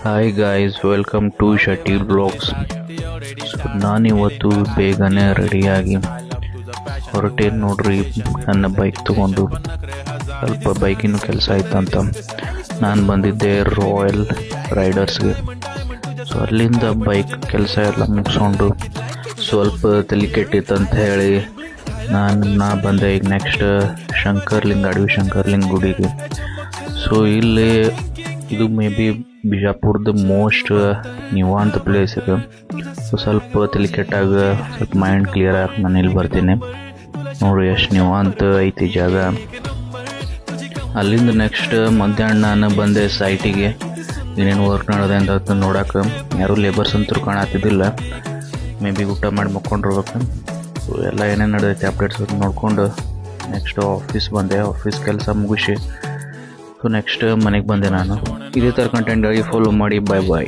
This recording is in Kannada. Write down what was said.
Hi guys, welcome to Sheetal blogs. ನಾನಿವತ್ತು ಬೇಗನೆ ರೆಡಿಯಾಗಿ ಹೊರಟೇನು ನೋಡ್ರಿ. ನನ್ನ ಬೈಕ್ ತಗೊಂಡು ಸ್ವಲ್ಪ ಬೈಕಿನ ಕೆಲಸ ಆಯ್ತಂತ ನಾನು ಬಂದಿದ್ದೆ ರಾಯಲ್ ರೈಡರ್ಸ್ಗೆ. ಸೊ ಅಲ್ಲಿಂದ ಬೈಕ್ ಕೆಲಸ ಎಲ್ಲ ಮುಗಿಸ್ಕೊಂಡು ಸ್ವಲ್ಪ ತಲೆ ಕೆಟ್ಟಿತ್ತಂತ ಹೇಳಿ ನಾ ಬಂದೆ ಈಗ ನೆಕ್ಸ್ಟ್ ಅಡವಿ ಶಂಕರ್ಲಿಂಗ ಗುಡಿಗೆ. ಸೊ ಇಲ್ಲಿ ಇದು ಮೇ ಬಿ ಬಿಜಾಪುರದ ಮೋಸ್ಟ್ ನಿವಾಂತ ಪ್ಲೇಸ್ ಇದು. ಸೊ ಸ್ವಲ್ಪ ತಲೆ ಕೆಟ್ಟಾಗ ಸ್ವಲ್ಪ ಮೈಂಡ್ ಕ್ಲಿಯರ್ ಆಗಿ ನಾನು ಇಲ್ಲಿ ಬರ್ತೀನಿ. ನೋಡ್ರಿ ಎಷ್ಟು ನಿವಾಂತ ಐತಿ ಜಾಗ. ಅಲ್ಲಿಂದ ನೆಕ್ಸ್ಟ್ ಮಧ್ಯಾಹ್ನ ನಾನು ಬಂದೆ ಸೈಟಿಗೆ. ಏನೇನು ವರ್ಕ್ ನಡೆದೆ ಅಂತ ನೋಡೋಕೆ ಯಾರೂ ಲೇಬರ್ಸ್ ಅಂತೂ ಕಾಣತ್ತಿದ್ದಿಲ್ಲ. ಮೇ ಬಿ ಊಟ ಮಾಡಿ ಮುಕ್ಕೊಂಡಿರ್ಬೇಕು. ಸೊ ಎಲ್ಲ ಏನೇನು ನಡೆದೈತೆ ಅಪ್ಡೇಟ್ಸ್ ನೋಡಿಕೊಂಡು ನೆಕ್ಸ್ಟ್ ಆಫೀಸ್ ಬಂದೆ. ಆಫೀಸ್ ಕೆಲಸ ಮುಗಿಸಿ ಸೊ ನೆಕ್ಸ್ಟ್ ಮನೆಗೆ ಬಂದೆ ನಾನು. ಇದೇ ಥರ ಕಂಟೆಂಟ್ಗಾಗಿ ಫಾಲೋ ಮಾಡಿ. ಬಾಯ್ ಬಾಯ್.